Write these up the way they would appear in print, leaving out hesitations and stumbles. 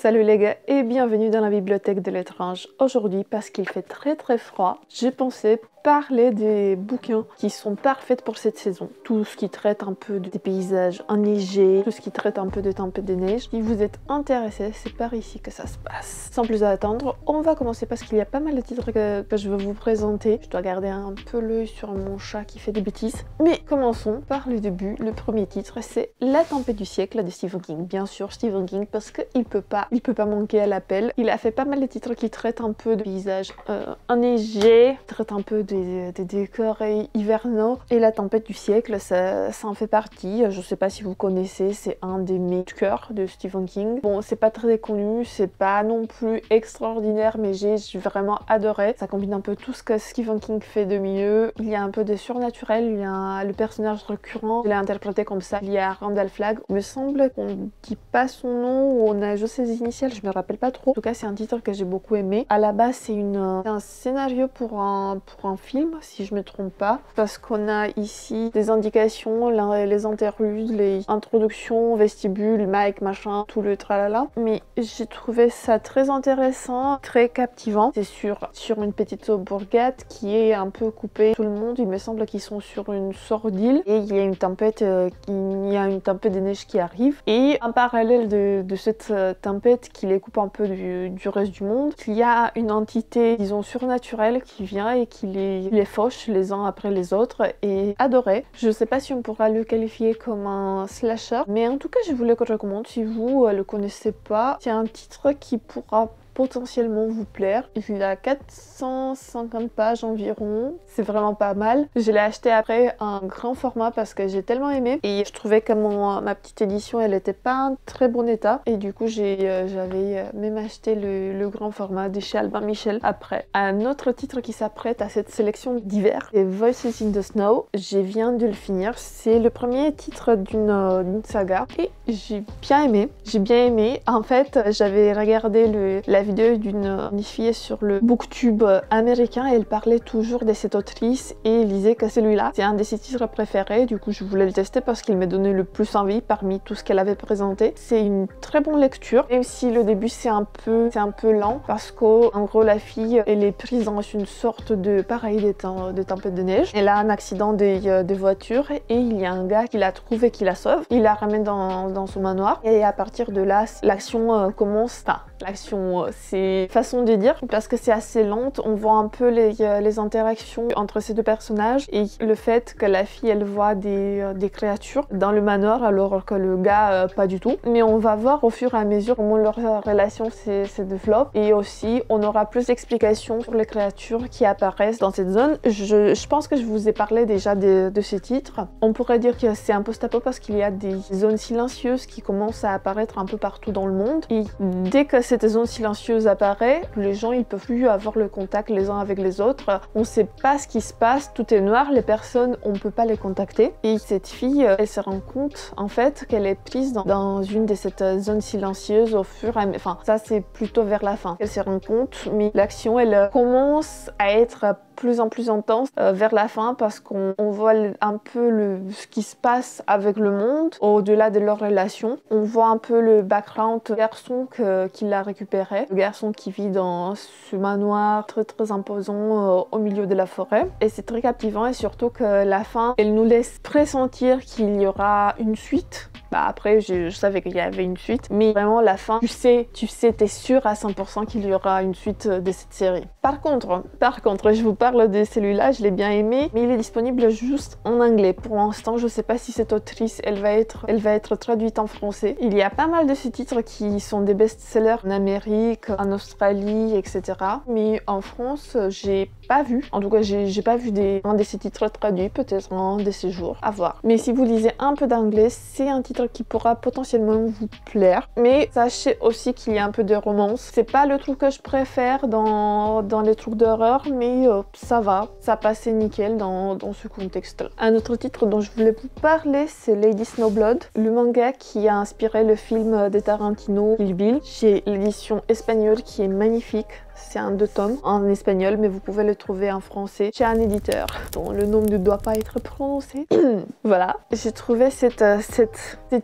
Salut les gars et bienvenue dans la bibliothèque de l'étrange. Aujourd'hui, parce qu'il fait très froid, j'ai pensé parler des bouquins qui sont parfaits pour cette saison. Tout ce qui traite un peu des paysages enneigés, tout ce qui traite un peu de tempête de neige. Si vous êtes intéressés, c'est par ici que ça se passe. Sans plus attendre, on va commencer parce qu'il y a pas mal de titres que je veux vous présenter. Je dois garder un peu l'œil sur mon chat qui fait des bêtises. Mais commençons par le début. Le premier titre, c'est La tempête du siècle de Stephen King. Bien sûr, Stephen King, parce qu'il peut pas manquer à l'appel. Il a fait pas mal de titres qui traitent un peu de paysages enneigés, traitent un peu des décors hivernaux. Et La tempête du siècle, ça en fait partie. Je sais pas si vous connaissez, c'est un des mes cœurs de Stephen King. Bon, c'est pas très connu, c'est pas non plus extraordinaire, mais j'ai vraiment adoré. Ça combine un peu tout ce que Stephen King fait de mieux. Il y a un peu de surnaturel, il y a le personnage récurrent, je l'ai interprété comme ça. Il y a Randall Flagg. Il me semble qu'on dit pas son nom ou on a juste ses initiales, je me rappelle pas trop. En tout cas, c'est un titre que j'ai beaucoup aimé. À la base, c'est un scénario pour un film, si je me trompe pas, parce qu'on a ici des indications, les interludes, les introductions, vestibule, mic, machin, tout le tralala. Mais j'ai trouvé ça très intéressant, très captivant. C'est sur une petite bourgade qui est un peu coupée. Tout le monde, il me semble qu'ils sont sur une sorte d'île et il y a une tempête, de neige qui arrive. Et en parallèle de cette tempête qui les coupe un peu du reste du monde, il y a une entité, disons, surnaturelle qui vient et qui les fauche les uns après les autres et adoré. Je sais pas si on pourra le qualifier comme un slasher, mais en tout cas, je vous le recommande si vous le connaissez pas. C'est un titre qui pourra potentiellement vous plaire. Il a 450 pages environ, c'est vraiment pas mal. Je l'ai acheté après un grand format parce que j'ai tellement aimé et je trouvais que ma petite édition elle était pas en très bon état et du coup j'avais même acheté le grand format de chez Albin Michel après. Un autre titre qui s'apprête à cette sélection d'hiver est Voices in the Snow. Je viens de le finir, c'est le premier titre d'une saga et j'ai bien aimé. En fait, j'avais regardé la vidéo d'une fille sur le booktube américain et elle parlait toujours de cette autrice et elle disait que celui-là c'est un de ses titres préférés. Du coup je voulais le tester parce qu'il m'a donné le plus envie parmi tout ce qu'elle avait présenté. C'est une très bonne lecture, même si le début c'est un peu lent parce qu'en gros la fille elle est prise dans une sorte de de tempête de neige. Elle a un accident de voiture et il y a un gars qui la trouve et qui la sauve. Il la ramène dans son manoir et à partir de là l'action commence. Enfin, l'action c'est façon de dire parce que c'est assez lente. On voit un peu les interactions entre ces deux personnages et le fait que la fille elle voit des créatures dans le manoir alors que le gars pas du tout. Mais on va voir au fur et à mesure comment leur relation se développe et aussi on aura plus d'explications sur les créatures qui apparaissent dans cette zone. Je pense que je vous ai parlé déjà de ces titres. On pourrait dire que c'est un post-apo parce qu'il y a des zones silencieuses qui commencent à apparaître un peu partout dans le monde et dès que cette zone silencieuse apparaît, les gens ils peuvent plus avoir le contact les uns avec les autres. On sait pas ce qui se passe, tout est noir, les personnes on peut pas les contacter. Et cette fille, elle se rend compte en fait qu'elle est prise dans une de cette zone silencieuse au fur et à mesure. Enfin, ça c'est plutôt vers la fin. Elle se rend compte, mais l'action elle commence à être plus en plus intense vers la fin parce qu'on voit un peu ce qui se passe avec le monde au-delà de leur relation. On voit un peu le background du garçon qui l'a récupéré, le garçon qui vit dans ce manoir très imposant au milieu de la forêt et c'est très captivant et surtout que la fin elle nous laisse pressentir qu'il y aura une suite. Bah après je savais qu'il y avait une suite mais vraiment la fin tu sais t'es sûr à 100% qu'il y aura une suite de cette série. Par contre je vous parle de celui-là, je l'ai bien aimé mais il est disponible juste en anglais pour l'instant. Je sais pas si cette autrice elle va être traduite en français. Il y a pas mal de ces titres qui sont des best-sellers en Amérique, en Australie, etc. mais en France j'ai pas vu, en tout cas j'ai pas vu un de ces titres traduits, peut-être un de ces jours, à voir. Mais si vous lisez un peu d'anglais, c'est un titre qui pourra potentiellement vous plaire, mais sachez aussi qu'il y a un peu de romance. C'est pas le truc que je préfère dans les trucs d'horreur, mais ça va, ça passait nickel dans ce contexte-là. Un autre titre dont je voulais vous parler, c'est Lady Snowblood, le manga qui a inspiré le film de Tarantino, Kill Bill. J'ai l'édition espagnole qui est magnifique. C'est un 2 tomes en espagnol, mais vous pouvez le trouver en français chez un éditeur dont le nom ne doit pas être prononcé. Voilà, j'ai trouvé cette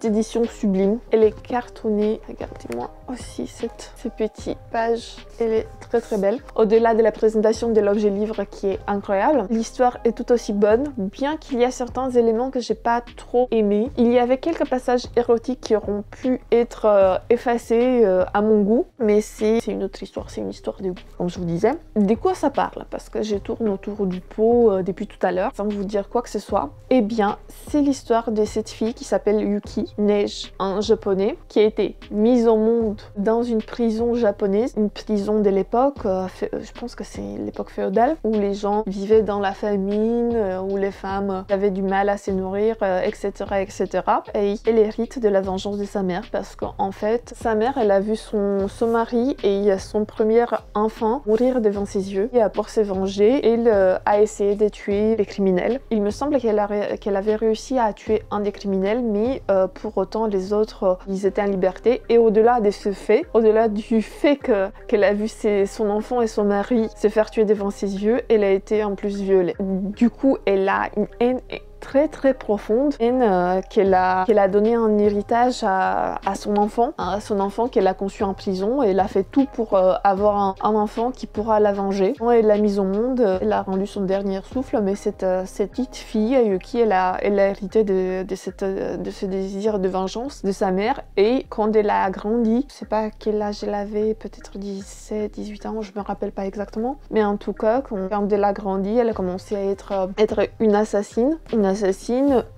édition sublime. Elle est cartonnée. Regardez-moi aussi ces petites pages. Elle est très très belle. Au-delà de la présentation de l'objet livre qui est incroyable, l'histoire est tout aussi bonne, bien qu'il y a certains éléments que j'ai pas trop aimés. Il y avait quelques passages érotiques qui auront pu être effacés à mon goût, mais c'est une autre histoire, c'est une histoire de goût. Comme je vous disais, de quoi ça parle? Parce que je tourne autour du pot depuis tout à l'heure, sans vous dire quoi que ce soit. Eh bien, c'est l'histoire de cette fille qui s'appelle Yuki, Neige en japonais, qui a été mise au monde dans une prison japonaise, une prison de l'époque, je pense que c'est l'époque féodale, où les gens vivaient dans la famine, où les femmes avaient du mal à se nourrir, etc., etc. Et elle hérite de la vengeance de sa mère, parce qu'en fait, sa mère, elle a vu son mari et son premier enfant mourir devant ses yeux, et pour se venger, elle a essayé de tuer les criminels. Il me semble qu'elle avait réussi à tuer un des criminels, mais pour autant les autres, ils étaient en liberté. Et au-delà de ce fait, au-delà du fait qu'elle a vu son enfant et son mari se faire tuer devant ses yeux, elle a été en plus violée. Du coup, elle a une haine très très profonde, qu'elle a donné en héritage à son enfant qu'elle a conçu en prison, et elle a fait tout pour avoir un enfant qui pourra la venger. Elle l'a mise au monde, elle a rendu son dernier souffle, mais cette petite fille, Yuki, elle a hérité de ce désir de vengeance de sa mère, et quand elle a grandi, je sais pas quel âge elle avait, peut-être 17, 18 ans, je me rappelle pas exactement, mais en tout cas, quand elle a grandi, elle a commencé à être une assassine,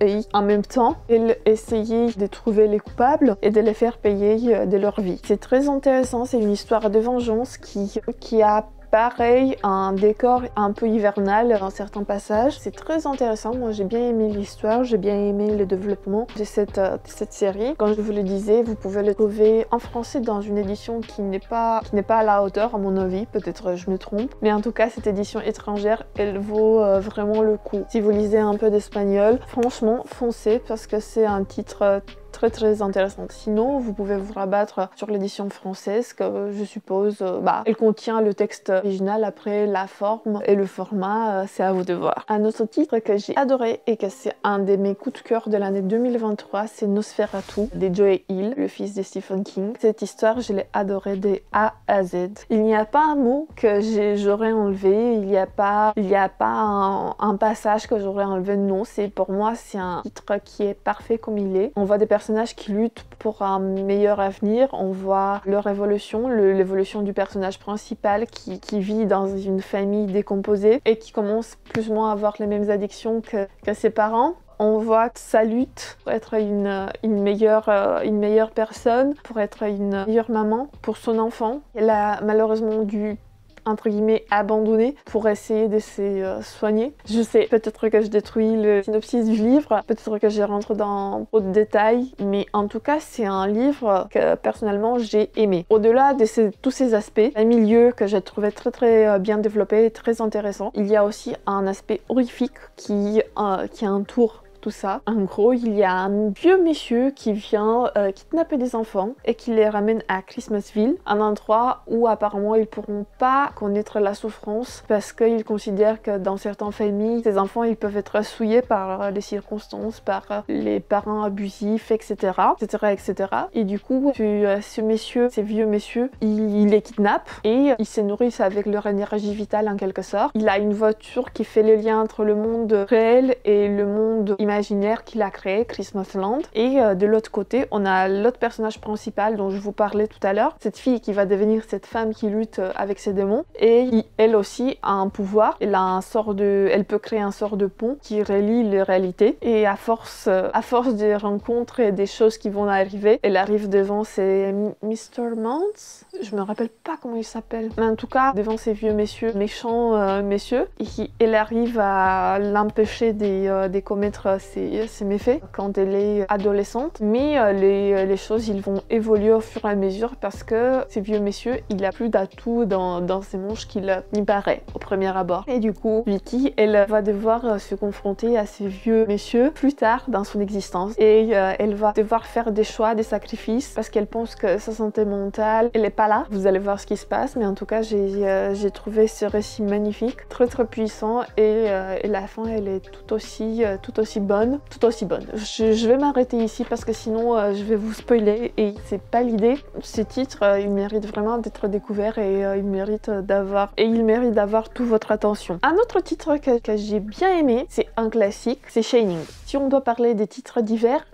et en même temps, elle essayait de trouver les coupables et de les faire payer de leur vie. C'est très intéressant, c'est une histoire de vengeance qui a pareil, un décor un peu hivernal dans certains passages. C'est très intéressant, moi j'ai bien aimé l'histoire, j'ai bien aimé le développement de cette série. Comme je vous le disais, vous pouvez le trouver en français dans une édition qui n'est pas à la hauteur à mon avis, peut-être je me trompe, mais en tout cas cette édition étrangère, elle vaut vraiment le coup. Si vous lisez un peu d'espagnol, franchement foncez, parce que c'est un titre très très intéressante. Sinon, vous pouvez vous rabattre sur l'édition française, que je suppose, elle contient le texte original, après la forme et le format, c'est à vous de voir. Un autre titre que j'ai adoré et que c'est un de mes coups de cœur de l'année 2023, c'est Nosferatu de Joe Hill, le fils de Stephen King. Cette histoire, je l'ai adorée de A à Z. Il n'y a pas un mot que j'aurais enlevé, il n'y a pas un passage que j'aurais enlevé, non, pour moi, c'est un titre qui est parfait comme il est. On voit des personnages qui luttent pour un meilleur avenir, on voit leur évolution, l'évolution du personnage principal qui vit dans une famille décomposée et qui commence plus ou moins à avoir les mêmes addictions que ses parents. On voit sa lutte pour être une meilleure personne, pour être une meilleure maman pour son enfant. Elle a malheureusement dû, entre guillemets, abandonné pour essayer de se soigner. Je sais, peut-être que je détruis le synopsis du livre, peut-être que je rentre dans trop de détails, mais en tout cas, c'est un livre que personnellement j'ai aimé. Au-delà de tous ces aspects, un milieu que j'ai trouvé très très bien développé, très intéressant, il y a aussi un aspect horrifique qui entoure tout ça. En gros, il y a un vieux monsieur qui vient kidnapper des enfants et qui les ramène à Christmasville, un endroit où apparemment ils pourront pas connaître la souffrance, parce qu'ils considèrent que dans certaines familles, ces enfants ils peuvent être souillés par les circonstances, par les parents abusifs, etc. etc. Et du coup, ce vieux monsieur, il les kidnappe et ils se nourrissent avec leur énergie vitale en quelque sorte. Il a une voiture qui fait le lien entre le monde réel et le monde imaginaire qu'il a créé, Christmasland. Et de l'autre côté, on a l'autre personnage principal dont je vous parlais tout à l'heure, cette fille qui va devenir cette femme qui lutte avec ses démons, et elle aussi a un pouvoir. Elle peut créer un sort de pont qui relie les réalités, et à force des rencontres et des choses qui vont arriver, elle arrive devant ces Mr. Mounts, je me rappelle pas comment il s'appelle, mais en tout cas devant ces vieux messieurs, méchants messieurs, et elle arrive à l'empêcher de commettre ses méfaits quand elle est adolescente, mais les choses ils vont évoluer au fur et à mesure parce que ce vieux monsieur il a plus d'atouts dans ses manches qu'il n'y paraît au premier abord. Et du coup Vicky elle va devoir se confronter à ces vieux messieurs plus tard dans son existence et elle va devoir faire des choix, des sacrifices parce qu'elle pense que sa santé mentale elle est pas là. Vous allez voir ce qui se passe, mais en tout cas j'ai trouvé ce récit magnifique, très puissant et la fin elle est tout aussi bonne. Je vais m'arrêter ici parce que sinon je vais vous spoiler et c'est pas l'idée. Ce titre il mérite vraiment d'être découvert et il mérite d'avoir toute votre attention. Un autre titre que j'ai bien aimé, c'est un classique, c'est Shining. Si on doit parler des titres d'hiver,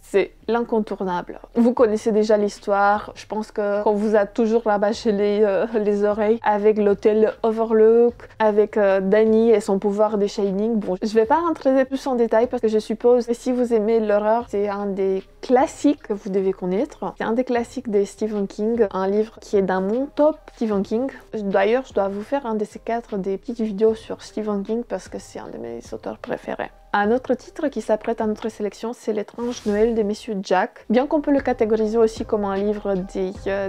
c'est l'incontournable. Vous connaissez déjà l'histoire, je pense que qu'on vous a toujours rabâché les oreilles avec l'hôtel Overlook, avec Danny et son pouvoir des Shining. Bon, je vais pas rentrer plus en détail parce que je suppose que si vous aimez l'horreur, c'est un des classiques que vous devez connaître. C'est un des classiques de Stephen King, un livre qui est dans mon top Stephen King. D'ailleurs, je dois vous faire un de ces 4 des petites vidéos sur Stephen King parce que c'est un de mes auteurs préférés. Un autre titre qui s'apprête à notre sélection, c'est L'étrange Noël des Messieurs Jack. Bien qu'on peut le catégoriser aussi comme un livre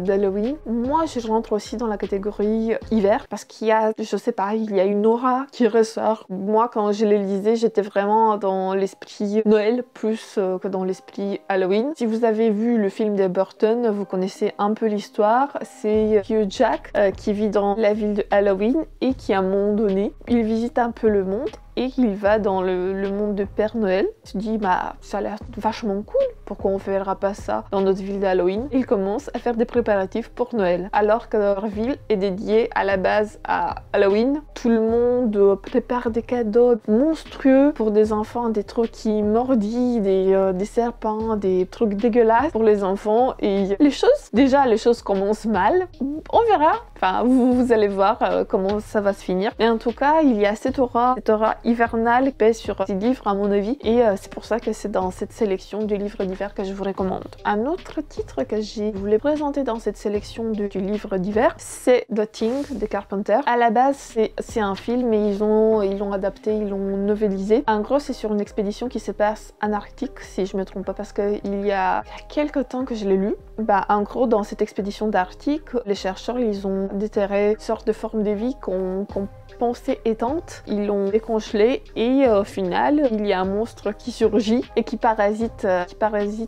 d'Halloween, moi je rentre aussi dans la catégorie hiver parce qu'il y a, je sais pas, il y a une aura qui ressort. Moi quand je les lisais, j'étais vraiment dans l'esprit Noël plus que dans l'esprit Halloween. Si vous avez vu le film de Burton, vous connaissez un peu l'histoire. C'est Hugh Jack qui vit dans la ville de Halloween et qui à un moment donné, il visite un peu le monde et il va dans le monde de Père Noël. Il se dit, bah, ça a l'air vachement cool, pourquoi on ne fera pas ça dans notre ville d'Halloween? Il commence à faire des préparatifs pour Noël. Alors que leur ville est dédiée à la base à Halloween, tout le monde prépare des cadeaux monstrueux pour des enfants, des trucs qui mordillent, des serpents, des trucs dégueulasses pour les enfants. Et les choses commencent mal. On verra, enfin, vous allez voir comment ça va se finir. Mais en tout cas, il y a cette aura hivernale qui pèse sur ces livres à mon avis et c'est pour ça que c'est dans cette sélection de livres d'hiver que je vous recommande. Un autre titre que je voulais présenter dans cette sélection du livre d'hiver, c'est The Thing de Carpenter. À la base c'est un film mais ils l'ont adapté, ils l'ont novélisé. En gros c'est sur une expédition qui se passe en Arctique si je me trompe pas parce qu'il y a quelques temps que je l'ai lu. Bah en gros dans cette expédition d'Arctique, les chercheurs ils ont déterré une sorte de forme de vie qu'on pensée éteinte, ils l'ont décongelé et au final il y a un monstre qui surgit et qui parasite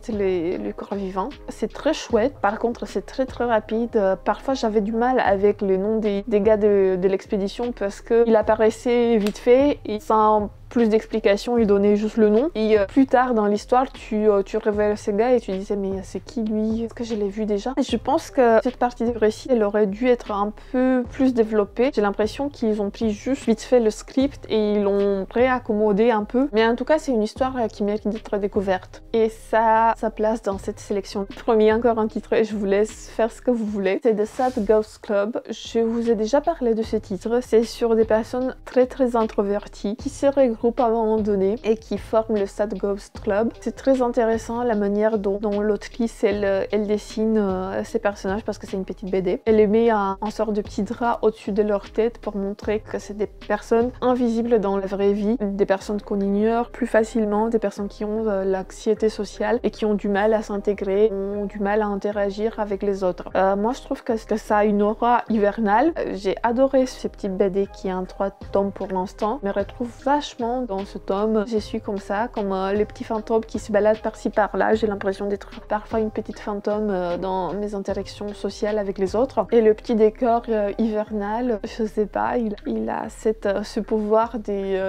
les corps vivants. C'est très chouette, par contre c'est très rapide. Parfois j'avais du mal avec le nom des gars de l'expédition parce qu'il apparaissait vite fait et sans plus d'explications, il donnait juste le nom. Et plus tard dans l'histoire, tu révèles ces gars et tu disais mais c'est qui lui? Est-ce que je l'ai vu déjà? Et je pense que cette partie du récit, elle aurait dû être un peu plus développée. J'ai l'impression qu'ils ont pris juste vite fait le script et ils l'ont réaccommodé un peu. Mais en tout cas, c'est une histoire qui mérite d'être découverte. Et ça, sa place dans cette sélection. Promis, encore un titre et je vous laisse faire ce que vous voulez. C'est The Sad Ghost Club. Je vous ai déjà parlé de ce titre. C'est sur des personnes très introverties qui se regroupent à un moment donné et qui forment le Sad Ghost Club. C'est très intéressant la manière dont l'autrice elle dessine ces personnages parce que c'est une petite BD. Elle les met en sorte de petits draps au-dessus de leur tête pour montrer que c'est des personnes invisibles dans la vraie vie, des personnes qu'on ignore plus facilement, des personnes qui ont l'anxiété sociale et qui ont du mal à s'intégrer, ont du mal à interagir avec les autres. Moi je trouve que ça a une aura hivernale. J'ai adoré ces petites BD qui ont 3 tomes pour l'instant, mais je retrouve vachement dans ce tome. Je suis comme ça, comme les petits fantômes qui se baladent par-ci par-là. J'ai l'impression d'être parfois une petite fantôme dans mes interactions sociales avec les autres. Et le petit décor hivernal, je sais pas, il a ce pouvoir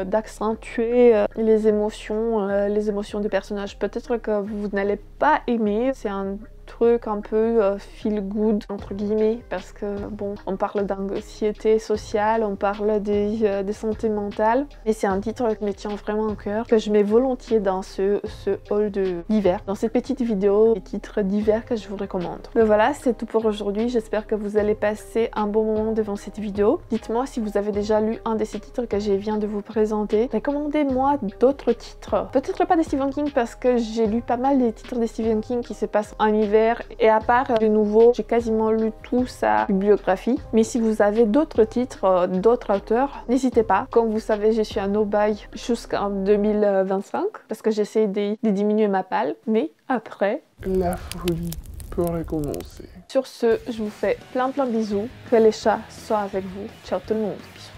d'accentuer les émotions des personnages. Peut-être que vous n'allez pas aimer, c'est un truc un peu feel good entre guillemets parce que bon on parle d'anxiété sociale, on parle des santé mentale et c'est un titre qui me tient vraiment au cœur, que je mets volontiers dans ce haul d'hiver, dans cette petite vidéo des titres d'hiver que je vous recommande. Mais voilà, c'est tout pour aujourd'hui, j'espère que vous allez passer un bon moment devant cette vidéo. Dites-moi si vous avez déjà lu un de ces titres que je viens de vous présenter. Recommandez-moi d'autres titres, peut-être pas de Stephen King parce que j'ai lu pas mal des titres de Stephen King qui se passent en hiver univers. Et à part du nouveau, j'ai quasiment lu toute sa bibliographie. Mais si vous avez d'autres titres, d'autres auteurs, n'hésitez pas. Comme vous savez, je suis à no buy jusqu'en 2025 parce que j'essaie de diminuer ma palle. Mais après, la folie peut recommencer. Sur ce, je vous fais plein bisous. Que les chats soient avec vous. Ciao tout le monde. Bisous.